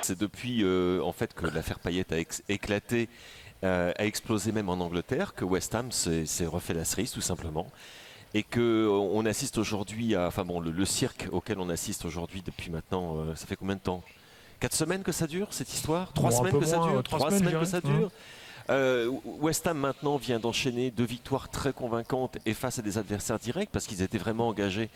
C'est depuis en fait que l'affaire Payet a éclaté, a explosé même en Angleterre, que West Ham s'est refait la cerise tout simplement. Et que on assiste aujourd'hui à, enfin bon, le cirque auquel on assiste aujourd'hui depuis maintenant, ça fait combien de temps? 4 semaines que ça dure cette histoire? Trois Bon, un semaines peu que ça moins, dure? 3 semaines, je Que dirais. ça dure? West Ham maintenant vient d'enchaîner 2 victoires très convaincantes et face à des adversaires directs parce qu'ils étaient vraiment engagés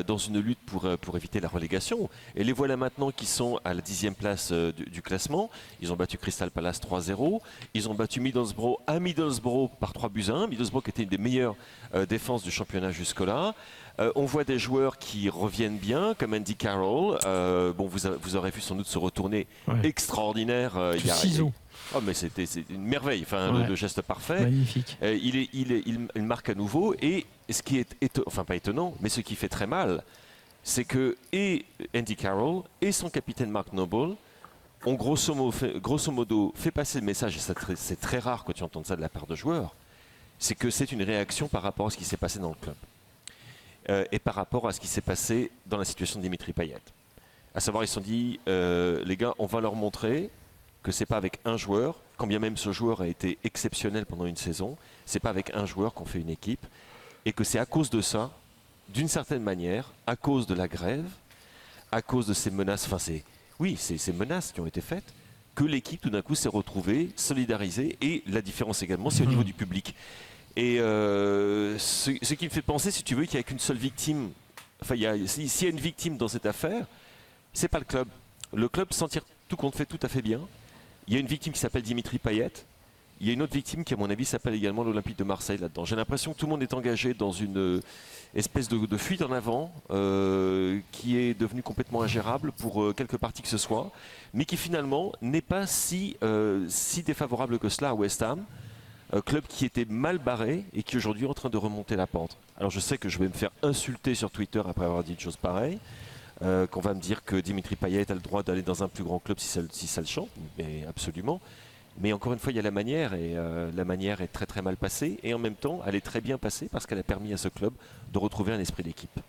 dans une lutte pour éviter la relégation. Et les voilà maintenant qui sont à la 10e place du classement. Ils ont battu Crystal Palace 3-0. Ils ont battu Middlesbrough à Middlesbrough par 3-1. Middlesbrough qui était une des meilleures défenses du championnat jusque-là. On voit des joueurs qui reviennent bien, comme Andy Carroll. Bon, vous aurez vu sans doute ce retourné Ouais. extraordinaire. Ce ciseau. Oh, mais c'est une merveille, enfin, Ouais. le geste parfait. Magnifique. Il marque à nouveau. Et ce qui est, enfin pas étonnant, mais ce qui fait très mal, c'est que et Andy Carroll et son capitaine Mark Noble ont grosso modo fait passer le message, et c'est très rare quand tu entends ça de la part de joueurs, c'est que c'est une réaction par rapport à ce qui s'est passé dans le club. Et par rapport à ce qui s'est passé dans la situation de Dimitri Payet. À savoir, ils se sont dit, les gars, on va leur montrer que c'est pas avec un joueur, quand bien même ce joueur a été exceptionnel pendant une saison, c'est pas avec un joueur qu'on fait une équipe, et que c'est à cause de ça, d'une certaine manière, à cause de la grève, à cause de ces menaces, enfin ces menaces qui ont été faites, que l'équipe tout d'un coup s'est retrouvée, solidarisée, et la différence également, c'est au niveau du public. Et ce qui me fait penser, si tu veux, qu'il n'y a qu'une seule victime. Enfin, s'il y a une victime dans cette affaire, c'est pas le club. Le club s'en tire tout compte fait tout à fait bien. Il y a une victime qui s'appelle Dimitri Payet. Il y a une autre victime qui, à mon avis, s'appelle également l'Olympique de Marseille là-dedans. J'ai l'impression que tout le monde est engagé dans une espèce de fuite en avant qui est devenue complètement ingérable pour quelque partie que ce soit, mais qui finalement n'est pas si défavorable que cela à West Ham. Club qui était mal barré et qui aujourd'hui est en train de remonter la pente. Alors je sais que je vais me faire insulter sur Twitter après avoir dit une chose pareille, qu'on va me dire que Dimitri Payet a le droit d'aller dans un plus grand club si ça le chante, mais absolument. Mais encore une fois, il y a la manière, et la manière est très très mal passée, et en même temps, elle est très bien passée parce qu'elle a permis à ce club de retrouver un esprit d'équipe.